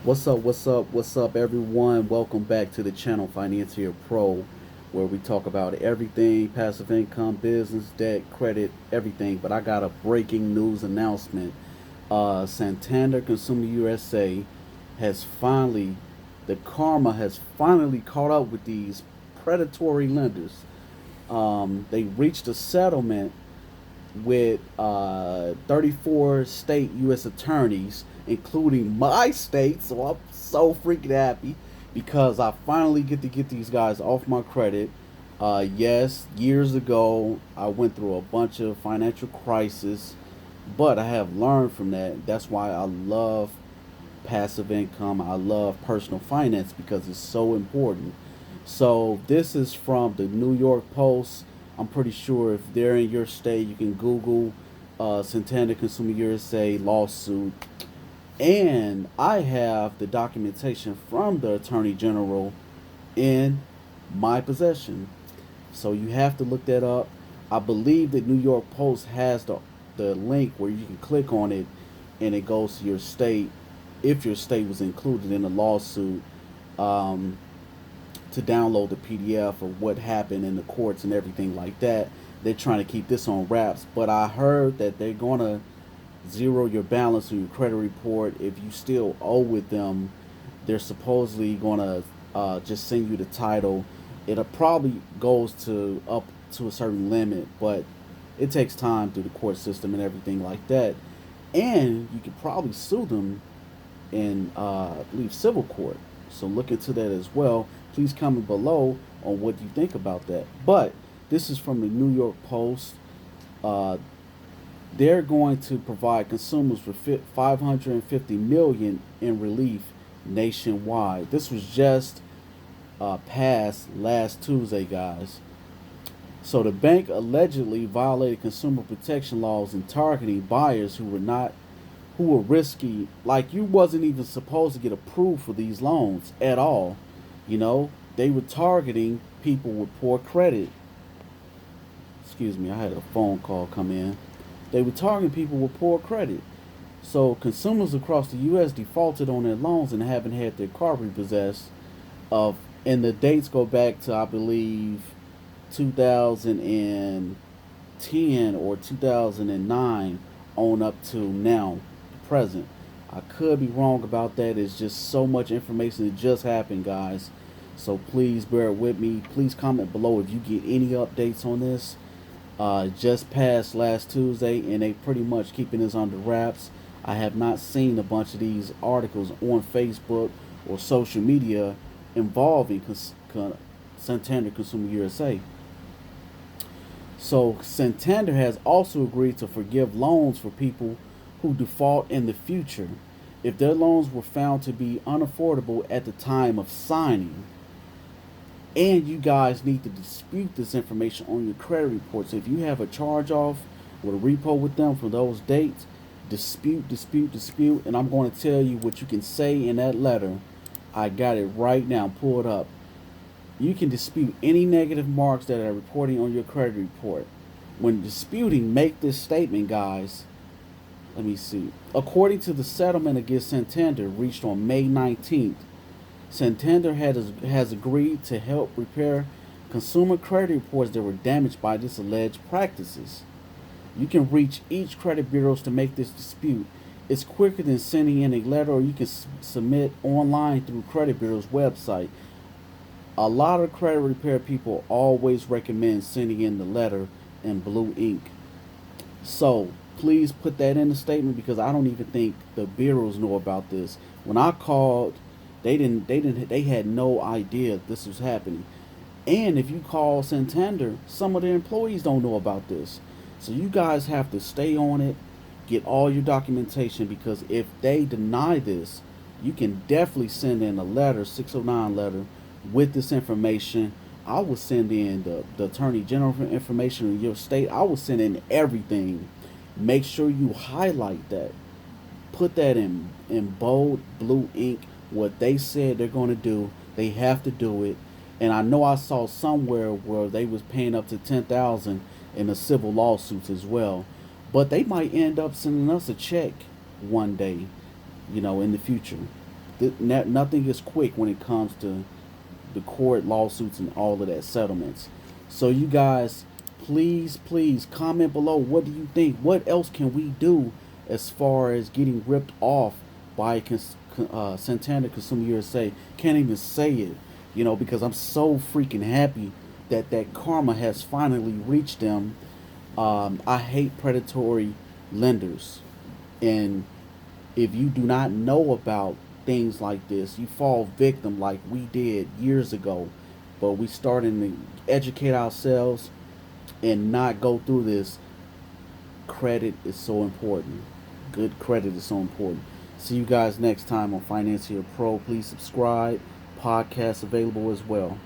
What's up, everyone? Welcome back to the channel Financier Pro, where we talk about everything passive income, business, debt, credit, everything. But I got a breaking news announcement. Santander Consumer USA has finally, the karma has finally caught up with these predatory lenders. They reached a settlement with 34 state U.S. attorneys, including my state. So I'm so freaking happy because I finally get to get these guys off my credit. Yes, years ago I went through a bunch of financial crisis, but I have learned from that. That's why I love passive income. I love personal finance because it's so important. So this is from the New York Post. I'm pretty sure if they're in your state, you can Google Santander Consumer USA lawsuit. And I have the documentation from the Attorney General in my possession. So you have to look that up. I believe that New York Post has the link where you can click on it and it goes to your state if your state was included in the lawsuit. Um, to download the PDF of what happened in the courts and everything like that. They're trying to keep this on wraps, but I heard that they're gonna zero your balance on your credit report if you still owe with them. They're supposedly gonna just send you the title. It probably goes to up to a certain limit, but it takes time through the court system and everything like that. And you could probably sue them in I believe civil court. So look into that as well. Please comment below on what you think about that. But this is from the New York Post. Uh, they're going to provide consumers with 550 million in relief nationwide. This was just passed last Tuesday, guys. So the bank allegedly violated consumer protection laws in targeting buyers who were risky. Like, you wasn't even supposed to get approved for these loans at all. You know, they were targeting people with poor credit. Excuse me, I had a phone call come in. They were targeting people with poor credit. So consumers across the U.S. defaulted on their loans and haven't had their car repossessed. Of and the dates go back to, I believe, 2010 or 2009 on up to now, present. I could be wrong about that. It's just so much information that just happened, guys. So please bear with me. Please comment below if you get any updates on this. Just passed last Tuesday, and they pretty much keeping this under wraps. I have not seen a bunch of these articles on Facebook or social media involving Santander Consumer USA. So Santander has also agreed to forgive loans for people who default in the future if their loans were found to be unaffordable at the time of signing. And you guys need to dispute this information on your credit report. So if you have a charge off or a repo with them for those dates, dispute. And I'm going to tell you what you can say in that letter. I got it right now. Pull it up. You can dispute any negative marks that are reporting on your credit report. When disputing, make this statement, guys. Let me see. According to the settlement against Santander reached on May 19th, Santander has agreed to help repair consumer credit reports that were damaged by this alleged practices. You can reach each credit bureaus to make this dispute. It's quicker than sending in a letter, or you can submit online through credit bureau's website. A lot of credit repair people always recommend sending in the letter in blue ink. So please put that in the statement because I don't even think the bureaus know about this. When I called, they had no idea this was happening. And if you call Santander, some of their employees don't know about this. So you guys have to stay on it, get all your documentation, because if they deny this, you can definitely send in a letter, 609 letter, with this information. I would send in the Attorney General information in your state. I would send in everything. Make sure you highlight that. Put that in bold blue ink. What they said they're going to do, they have to do it. And I know I saw somewhere where they was paying up to 10,000 in the civil lawsuits as well. But they might end up sending us a check one day, in the future. Nothing is quick when it comes to the court lawsuits and all of that settlements. So you guys, please comment below. What do you think? What else can we do as far as getting ripped off by Santander Consumer USA? Can't even say it, because I'm so freaking happy that that karma has finally reached them. I hate predatory lenders, and if you do not know about things like this, you fall victim like we did years ago. But we starting to educate ourselves and not go through this. Credit is so important. Good credit is so important. See you guys next time on Financier Pro. Please subscribe. Podcast available as well.